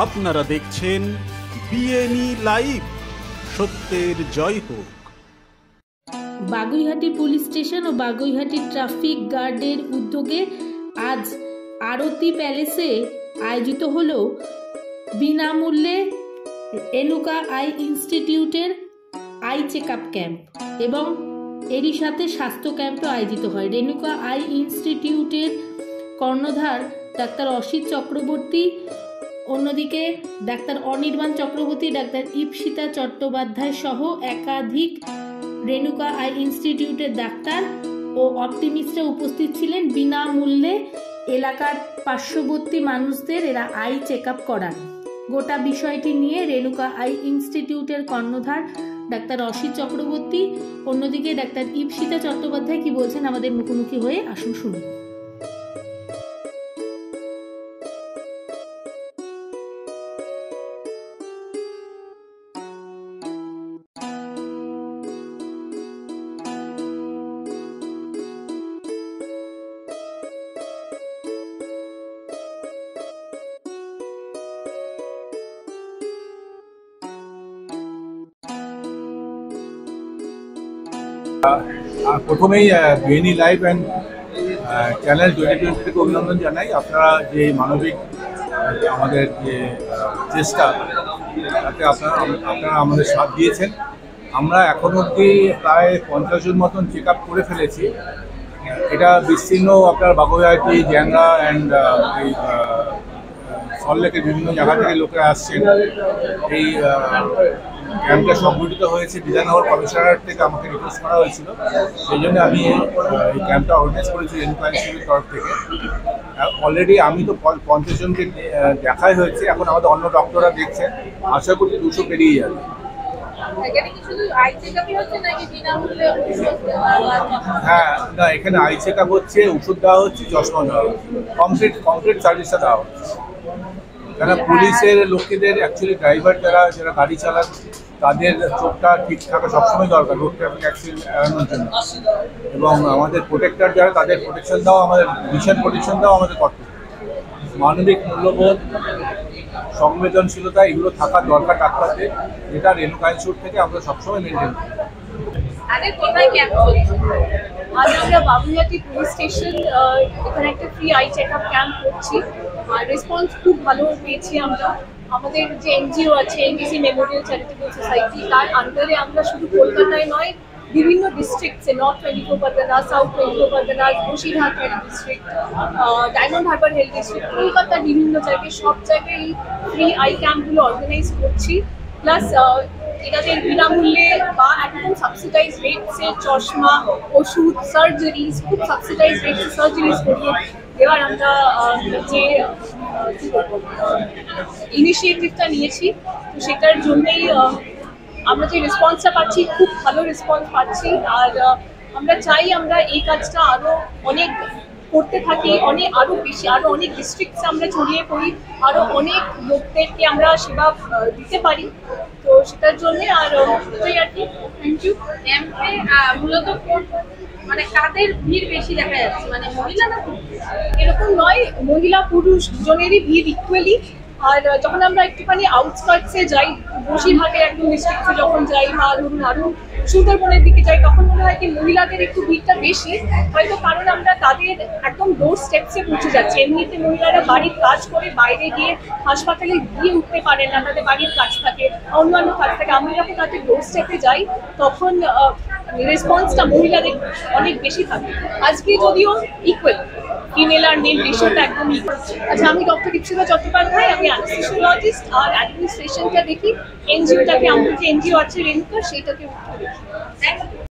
আপনারা দেখছেন বিএনই লাইভ। সত্যের জয় হোক। বাগুইহাটি পুলিশ স্টেশন ও বাগুইহাটি ট্রাফিক গার্ডের উদ্যোগে আজ আরতি প্যালেসে আয়োজিত হলো বিনামূল্যে রেণুকা আই ইনস্টিটিউটের আই চেক আপ ক্যাম্প এবং এরই সাথে স্বাস্থ্য ক্যাম্পও আয়োজিত হয়। রেণুকা আই ইনস্টিটিউটের কর্ণধার ডাক্তার অসিত চক্রবর্তী, অন্যদিকে ডাক্তার অনির্বাণ চক্রবর্তী, ডাক্তার ইপসিতা চট্টোপাধ্যায় সহ একাধিক রেণুকা আই ইনস্টিটিউটের ডাক্তার ও অপটিমিস্টরা উপস্থিত ছিলেন। বিনামূল্যে এলাকার পার্শ্ববর্তী মানুষদের এরা আই চেক আপ করান। গোটা বিষয়টি নিয়ে রেণুকা আই ইনস্টিটিউটের কর্ণধার ডাক্তার অসিত চক্রবর্তী, অন্যদিকে ডাক্তার ইপসিতা চট্টোপাধ্যায় কি বলছেন আমাদের মুখোমুখি হয়ে আসুন শুনুন। প্রথমেই বিএনই লাইভ অ্যান্ড চ্যানেল 2020 থেকে অভিনন্দন জানাই। আপনারা যে মানবিক আমাদের যে চেষ্টা, তাতে আপনারা আমাদের সাথ দিয়েছেন। আমরা এখন অবধি প্রায় 50 জন মতন চেক আপ করে ফেলেছি। এটা বিস্তীর্ণ আপনার বাগুইহাটি, জ্যাংরা অ্যান্ড এই সল্টলেকের বিভিন্ন জায়গা থেকে লোকেরা আসছেন। এই ক্যাম্পটা সংগঠিত হয়েছে বিধাননগর কমিশনারেট থেকে, আমাকে রিকোয়েস্ট করা হয়েছিল, সেই জন্য আমি এই ক্যাম্পটা অর্গানাইজ করেছি রেণুকা ইনস্টিটিউটের তরফ থেকে। অলরেডি আমি তো 50 জনকে দেখাই হয়েছে, এখন আমাদের অন্য ডক্টররা দেখছেন, আশা করছি 200 পেরিয়ে যাবে। হ্যাঁ, না, এখানে আই চেক আপ হচ্ছে, ওষুধ দেওয়া হচ্ছে, চশমা দেওয়া হচ্ছে, কমপ্লিট সার্ভিসটা দেওয়া হচ্ছে। কেন পুলিশের লোকেদের অ্যাকচুয়ালি ড্রাইভার যারা গাড়ি চালান, তাদের চোখটা ঠিক থাকা সবসময় দরকার রোড ট্রাফিক অ্যাক্সিডেন্ট এড়ানোর জন্য, এবং আমাদের প্রোটেক্টর যারা, তাদের প্রোটেকশন দেওয়া, আমাদের মিশন প্রোটেকশন দেওয়া আমাদের কর্তব্য। মানবিক মূল্যবোধ, সংবেদনশীলতা, এগুলো থাকার দরকার ডাক্তারদের, যেটা রেণুকা ইনস্টিটিউট থেকে আমরা সবসময় মেনটেন করি। আজ আমরা বাগুইহাটি পুলিশ স্টেশন এখানে একটা free eye check up camp করছি। রেসপন্স খুব ভালো পেয়েছি আমরা। আমাদের যে এনজিও আছে, এনডিসি মেমোরিয়াল চ্যারিটেবল সোসাইটি, তার আন্ডারে আমরা শুধু কলকাতায় নয়, বিভিন্ন ডিস্ট্রিক্টসে, north 24 Pargana, south 24 Pargana, Basirhat health district, Diamond Harbour health district, কলকাতার বিভিন্ন জায়গায়, সব জায়গায় এই ফ্রি আই ক্যাম্পগুলো অর্গানাইজ করছি। প্লাস এটাতে বিনামূল্যে বা একদম সাবসিডাইজ রেটসে চশমা, ওষুধ, সার্জারিজ, খুব সাবসিডাইজ রেটসে সার্জারিজ করিয়ে দেওয়ার আমরা যে ইনিশিয়েটিভটা নিয়েছি, তো সেটার জন্যেই আমরা যে রেসপন্সটা পাচ্ছি, খুব ভালো রেসপন্স পাচ্ছি। আর আমরা চাই আমরা এই কাজটা আরও অনেক করতে থাকি, আরও বেশি, আরও অনেক ডিস্ট্রিক্টসে আমরা ছড়িয়ে পড়ি, আরও অনেক লোকদেরকে আমরা সেবা দিতে পারি। তো সেটার জন্যে আর এটাই আর কি। Thank you. ক্যাম্পে মূলত মানে কাদের ভিড় বেশি দেখা যাচ্ছে, মানে মহিলা না এরকম নয়, মহিলা পুরুষ দুজনেরই ভিড় ইকুয়ালি। আর যখন আমরা একটুখানি আউটস্কার্টসে যাই, বসিরহাটের একদম ডিস্ট্রিক্টে যখন যাই, বা ধরুন আরও সুন্দরবনের দিকে যাই, তখন মনে হয় কি মহিলাদের একটু ভিড়টা বেশি, হয়তো কারণ আমরা তাদের একদম ডোর স্টেপসে পৌঁছে যাচ্ছি। এমনিতে মহিলারা বাড়ির কাজ করে বাইরে গিয়ে হাসপাতালে গিয়ে উঠতে পারেন না, তাদের বাড়ির কাজ থাকে, অন্যান্য কাজ থাকে। আমরা যখন তাদের ডোর স্টেপে যাই, তখন রেসপন্সটা মহিলাদের অনেক বেশি থাকে। আজকে যদিও ইকুয়াল, ফিমেল আর মেল রেশিওটা একদম ইকুয়াল। আচ্ছা, আমি ডক্টর ইপসিতা চট্টোপাধ্যায়, আমি অ্যানেস্থেসিওলজিস্ট আর অ্যাডমিনিস্ট্রেশনটা দেখি। এনজিওটাকে, আমাদের যে এনজিও আছে রেণুকা, সেইটাকে দেখি।